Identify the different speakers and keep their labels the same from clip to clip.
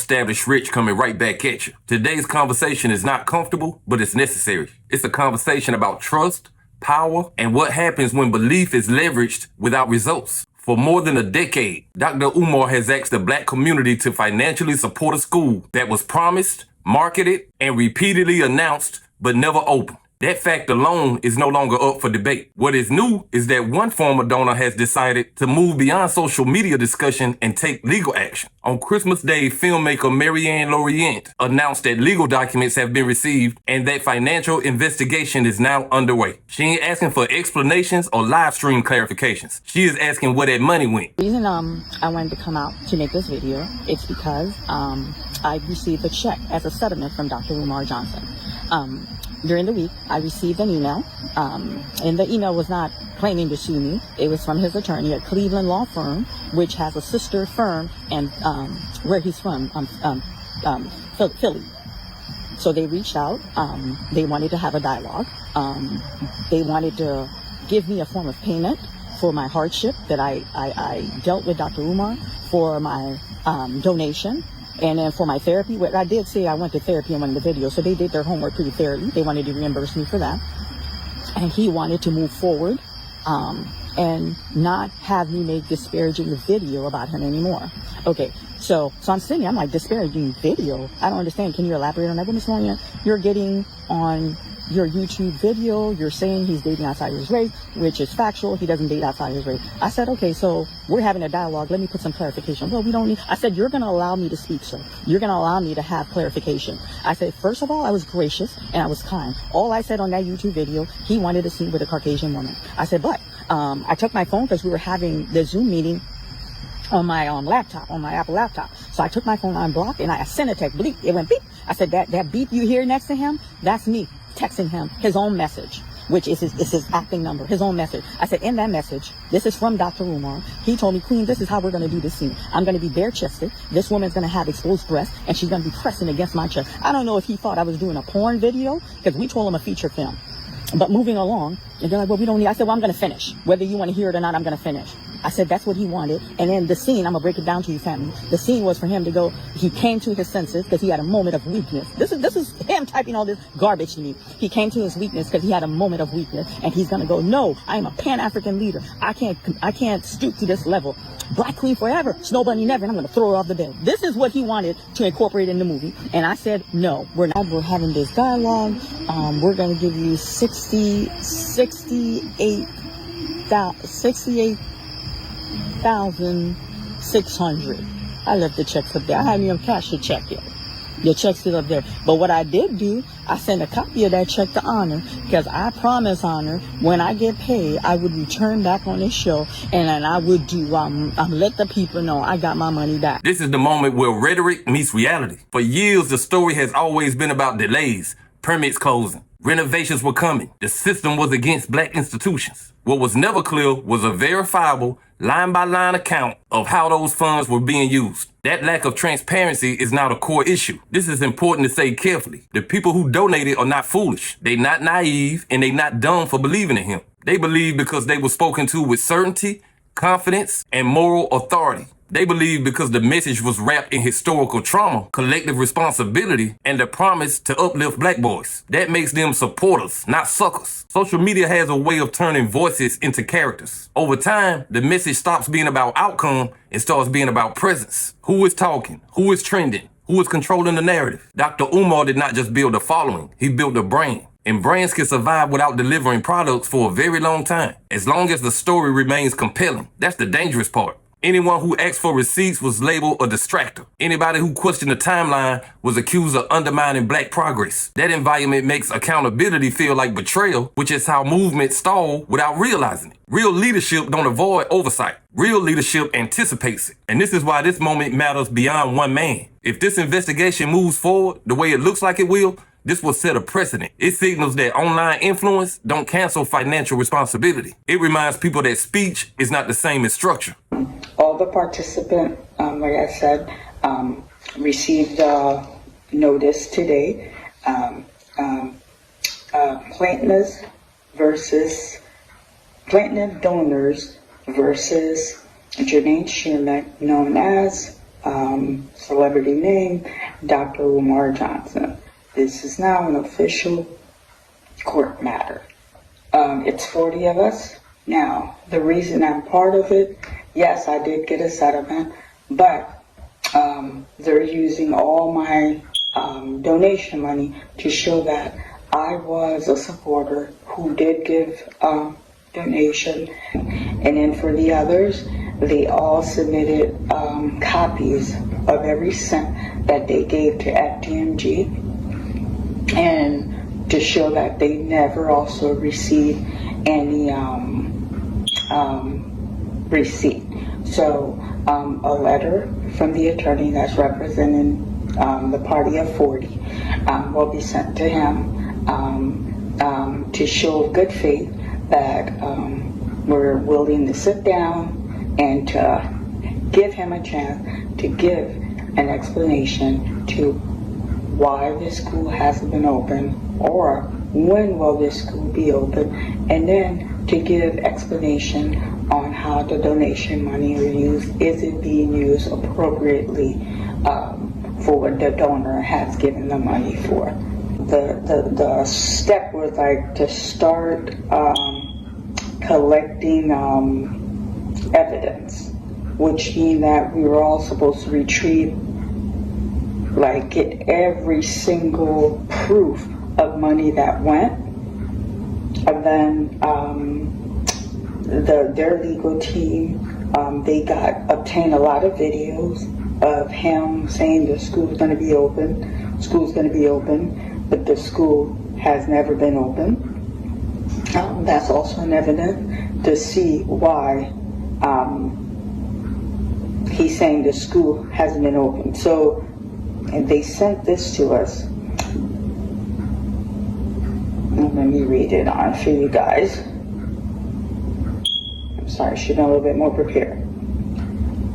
Speaker 1: established rich coming right back at you. Today's conversation is not comfortable, but it's necessary. It's a conversation about trust, power, and what happens when belief is leveraged without results. For more than a decade, Dr. Umar has asked the Black community to financially support a school that was promised, marketed, and repeatedly announced, but never opened. That fact alone is no longer up for debate. What is new is that one former donor has decided to move beyond social media discussion and take legal action. On Christmas Day, filmmaker Mary Ann Lorient announced that legal documents have been received and that financial investigation is now underway. She ain't asking for explanations or live stream clarifications. She is asking where that money went.
Speaker 2: The reason I wanted to come out to make this video, it's because I received a check as a settlement from Dr. Umar Johnson. During the week, I received an email, and the email was not claiming to sue me. It was from his attorney at Cleveland Law Firm, which has a sister firm and where he's from, Philly. So they reached out. They wanted to have a dialogue. They wanted to give me a form of payment for my hardship that I dealt with Dr. Umar, for my donation. And then for my therapy, what I did say I went to therapy in one of the videos, so they did their homework pretty thoroughly. They wanted to reimburse me for that. And he wanted to move forward and not have me make disparaging video about him anymore. Okay, so I'm sitting here, I'm like, disparaging video? I don't understand. Can you elaborate on that? Well, Ms. Lorient, you're getting on your YouTube video, you're saying he's dating outside his race, which is factual. He doesn't date outside his race. I said, okay, so we're having a dialogue. Let me put some clarification. Well, we don't need, I said, you're going to allow me to speak, sir. You're going to allow me to have clarification. I said, first of all, I was gracious and I was kind. All I said on that YouTube video, he wanted to see with a Caucasian woman. I said, but I took my phone because we were having the Zoom meeting on my laptop, on my Apple laptop. So I took my phone on block and I sent a text, bleep. It went beep. I said, that beep you hear next to him, that's me texting him his own message, which is his acting number, his own message. I said, in that message, this is from Dr. Umar. He told me, Queen, this is how we're going to do this scene. I'm going to be bare-chested. This woman's going to have exposed breasts, and she's going to be pressing against my chest. I don't know if he thought I was doing a porn video, because we told him a feature film. But moving along, and they're like, well, we don't need, I said, well, I'm going to finish. Whether you want to hear it or not, I'm going to finish. I said, that's what he wanted. And then the scene, I'm going to break it down to you, family. The scene was for him to go, he came to his senses because he had a moment of weakness. This is him typing all this garbage to me. He came to his weakness because he had a moment of weakness. And he's going to go, no, I am a Pan-African leader. I can't stoop to this level. Black Queen forever, Snow Bunny never, and I'm going to throw her off the bed. This is what he wanted to incorporate in the movie. And I said, no, we're not. We're having this dialogue. We're going to give you 68,600. I left the checks up there. I haven't even cashed the check yet. The check's still up there. But what I did do, I sent a copy of that check to Honor, because I promised Honor when I get paid, I would return back on this show and then I would do, let the people know I got my money back.
Speaker 1: This is the moment where rhetoric meets reality. For years, the story has always been about delays, permits closing, renovations were coming. The system was against Black institutions. What was never clear was a verifiable, line-by-line account of how those funds were being used. That lack of transparency is now the core issue. This is important to say carefully. The people who donated are not foolish. They not naive, and they not dumb for believing in him. They believe because they were spoken to with certainty, confidence, and moral authority. They believe because the message was wrapped in historical trauma, collective responsibility, and the promise to uplift Black boys. That makes them supporters, not suckers. Social media has a way of turning voices into characters. Over time, the message stops being about outcome and starts being about presence. Who is talking? Who is trending? Who is controlling the narrative? Dr. Umar did not just build a following, he built a brand. And brands can survive without delivering products for a very long time, as long as the story remains compelling. That's the dangerous part. Anyone who asked for receipts was labeled a distractor. Anybody who questioned the timeline was accused of undermining Black progress. That environment makes accountability feel like betrayal, which is how movements stall without realizing it. Real leadership don't avoid oversight. Real leadership anticipates it. And this is why this moment matters beyond one man. If this investigation moves forward the way it looks like it will, this will set a precedent. It signals that online influence don't cancel financial responsibility. It reminds people that speech is not the same as structure.
Speaker 3: All the participants, like I said, received notice today. Plaintiff donors versus Janine Sheehan, known as celebrity name, Dr. Umar Johnson. This is now an official court matter. It's 40 of us. Now, the reason I'm part of it, yes, I did get a settlement, but they're using all my donation money to show that I was a supporter who did give donation. And then for the others, they all submitted copies of every cent that they gave to FDMG, and to show that they never also received any receipt. So a letter from the attorney that's representing the party of 40 will be sent to him to show good faith that we're willing to sit down and to give him a chance to give an explanation to why this school hasn't been open, or when will this school be open, and then to give explanation on how the donation money is used. Is it being used appropriately for what the donor has given the money for? The step was like to start collecting evidence, which means that we were all supposed to retrieve, like, get every single proof of money that went, and then their legal team, they obtained a lot of videos of him saying the school's going to be open, but the school has never been open. That's also an evidence to see why he's saying the school hasn't been open. So, and they sent this to us. Let me read it on for you guys. I'm sorry, I should be a little bit more prepared.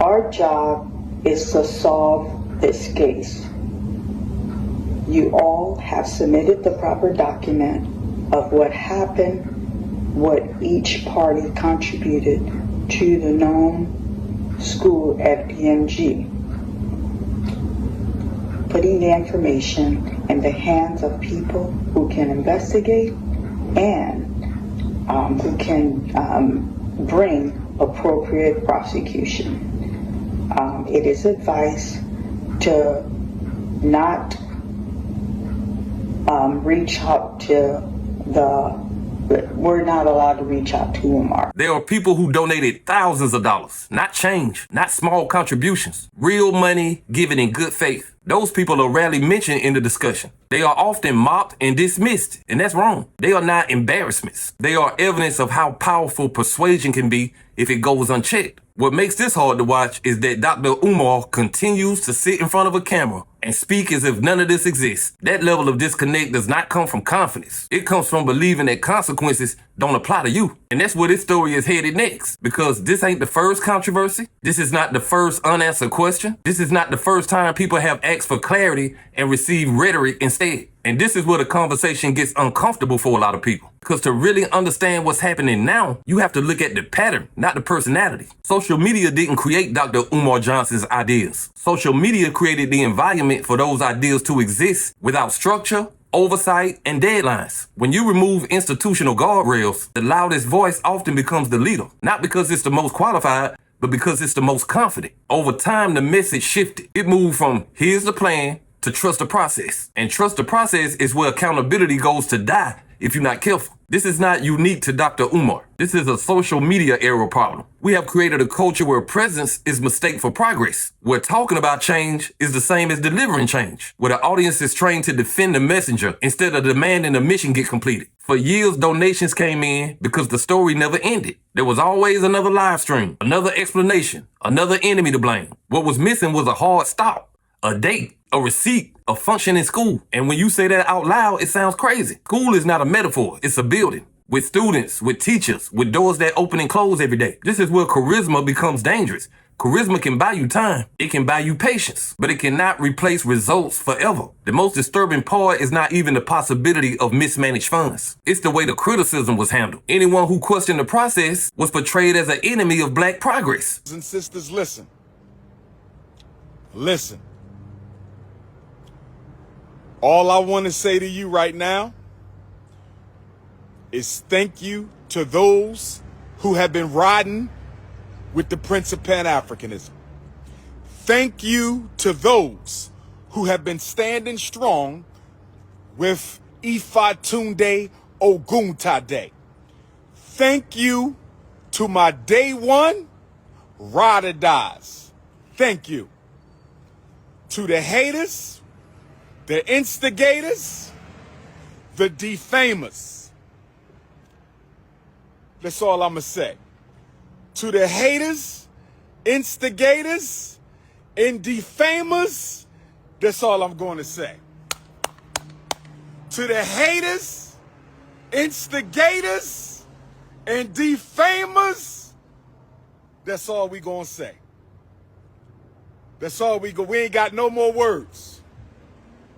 Speaker 3: Our job is to solve this case. You all have submitted the proper document of what happened, what each party contributed to the known school at DMG, putting the information in the hands of people who can investigate and who can bring appropriate prosecution. It is advised to not reach out to we're not allowed to reach out to Umar.
Speaker 1: There are people who donated thousands of dollars, not change, not small contributions, real money given in good faith. Those people are rarely mentioned in the discussion. They are often mocked and dismissed, and that's wrong. They are not embarrassments. They are evidence of how powerful persuasion can be if it goes unchecked. What makes this hard to watch is that Dr. Umar continues to sit in front of a camera and speak as if none of this exists. That level of disconnect does not come from confidence. It comes from believing that consequences don't apply to you. And that's where this story is headed next, because this ain't the first controversy. This is not the first unanswered question. This is not the first time people have asked for clarity and received rhetoric instead. And this is where the conversation gets uncomfortable for a lot of people. Because to really understand what's happening now, you have to look at the pattern, not the personality. Social media didn't create Dr. Umar Johnson's ideas. Social media created the environment for those ideas to exist without structure, oversight, and deadlines. When you remove institutional guardrails, the loudest voice often becomes the leader. Not because it's the most qualified, but because it's the most confident. Over time, the message shifted. It moved from here's the plan to trust the process. And trust the process is where accountability goes to die if you're not careful. This is not unique to Dr. Umar. This is a social media era problem. We have created a culture where presence is mistake for progress, where talking about change is the same as delivering change, where the audience is trained to defend the messenger instead of demanding the mission get completed. For years, donations came in because the story never ended. There was always another live stream, another explanation, another enemy to blame. What was missing was a hard stop, a date, a receipt, a function in school. And when you say that out loud, it sounds crazy. School is not a metaphor, it's a building. With students, with teachers, with doors that open and close every day. This is where charisma becomes dangerous. Charisma can buy you time, it can buy you patience, but it cannot replace results forever. The most disturbing part is not even the possibility of mismanaged funds. It's the way the criticism was handled. Anyone who questioned the process was portrayed as an enemy of black progress.
Speaker 4: And sisters, listen. Listen, all I want to say to you right now is thank you to those who have been riding with the Prince of Pan-Africanism. Thank you to those who have been standing strong with Ifa Tunde Oguntade. Thank you to my day one ride or dies. Thank you. To the haters, the instigators, the defamers. That's all I'm going to say. To the haters, instigators, and defamers, that's all I'm going to say. To the haters, instigators, and defamers, that's all we going to say. That's all we ain't got no more words.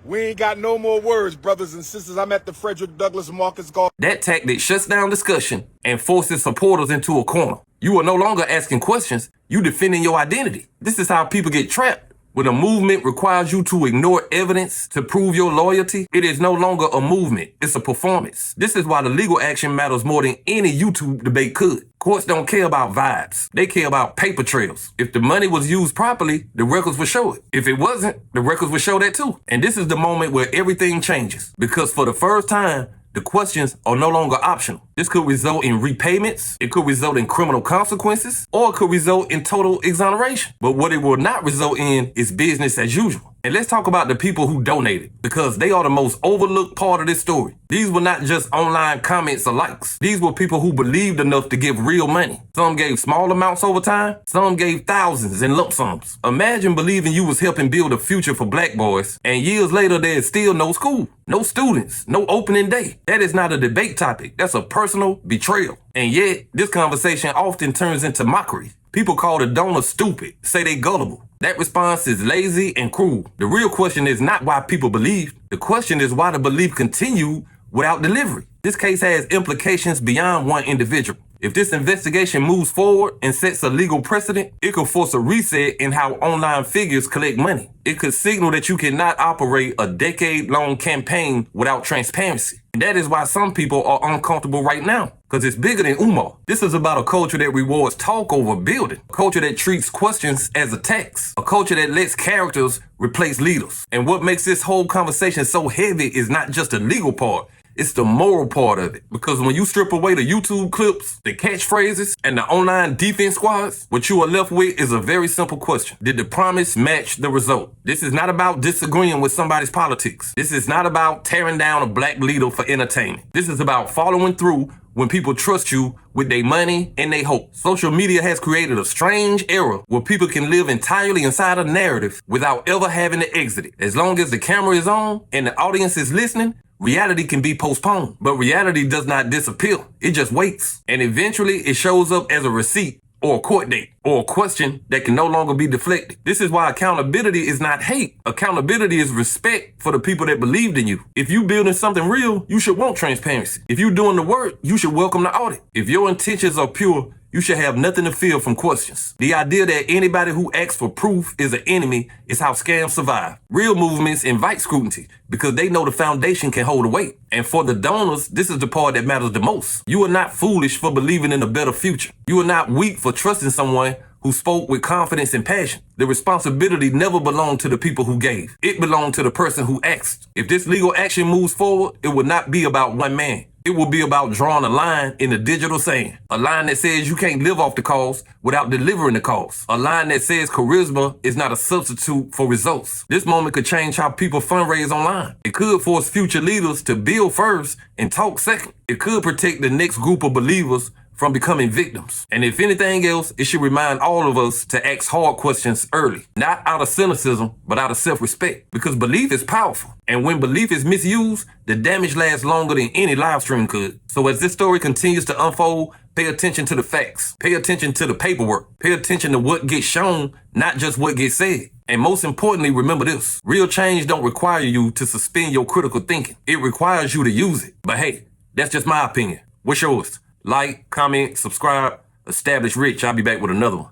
Speaker 4: We ain't got no more words, brothers and sisters. I'm at the Frederick Douglass Marcus Golf.
Speaker 1: That tactic shuts down discussion and forces supporters into a corner. You are no longer asking questions, you defending your identity. This is how people get trapped. When a movement requires you to ignore evidence to prove your loyalty, it is no longer a movement, it's a performance. This is why the legal action matters more than any YouTube debate could. Courts don't care about vibes, they care about paper trails. If the money was used properly, the records would show it. If it wasn't, the records would show that too. And this is the moment where everything changes. Because for the first time, the questions are no longer optional. This could result in repayments, it could result in criminal consequences, or it could result in total exoneration. But what it will not result in is business as usual. And let's talk about the people who donated, because they are the most overlooked part of this story. These were not just online comments or likes. These were people who believed enough to give real money. Some gave small amounts over time, some gave thousands in lump sums. Imagine believing you was helping build a future for black boys, and years later there's still no school, no students, no opening day. That is not a debate topic, that's a personal betrayal. And yet, this conversation often turns into mockery. People call the donor stupid, say they gullible. That response is lazy and cruel. The real question is not why people believe. The question is why the belief continued without delivery. This case has implications beyond one individual. If this investigation moves forward and sets a legal precedent, it could force a reset in how online figures collect money. It could signal that you cannot operate a decade-long campaign without transparency. And that is why some people are uncomfortable right now, because it's bigger than Umar. This is about a culture that rewards talk over building, a culture that treats questions as attacks, a culture that lets characters replace leaders. And what makes this whole conversation so heavy is not just the legal part, it's the moral part of it. Because when you strip away the YouTube clips, the catchphrases, and the online defense squads, what you are left with is a very simple question. Did the promise match the result? This is not about disagreeing with somebody's politics. This is not about tearing down a black leader for entertainment. This is about following through when people trust you with their money and their hope. Social media has created a strange era where people can live entirely inside a narrative without ever having to exit it. As long as the camera is on and the audience is listening, reality can be postponed, but reality does not disappear. It just waits. And eventually it shows up as a receipt or a court date or a question that can no longer be deflected. This is why accountability is not hate. Accountability is respect for the people that believed in you. If you building something real, you should want transparency. If you doing the work, you should welcome the audit. If your intentions are pure, you should have nothing to fear from questions. The idea that anybody who asks for proof is an enemy is how scams survive. Real movements invite scrutiny because they know the foundation can hold the weight. And for the donors, this is the part that matters the most. You are not foolish for believing in a better future. You are not weak for trusting someone who spoke with confidence and passion. The responsibility never belonged to the people who gave. It belonged to the person who asked. If this legal action moves forward, it will not be about one man. It will be about drawing a line in the digital sand. A line that says you can't live off the cause without delivering the cause. A line that says charisma is not a substitute for results. This moment could change how people fundraise online. It could force future leaders to build first and talk second. It could protect the next group of believers from becoming victims. And if anything else, it should remind all of us to ask hard questions early. Not out of cynicism, but out of self-respect. Because belief is powerful. And when belief is misused, the damage lasts longer than any live stream could. So as this story continues to unfold, pay attention to the facts. Pay attention to the paperwork. Pay attention to what gets shown, not just what gets said. And most importantly, remember this. Real change don't require you to suspend your critical thinking. It requires you to use it. But hey, that's just my opinion. What's yours? Like, comment, subscribe, establish rich. I'll be back with another one.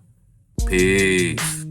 Speaker 1: Peace.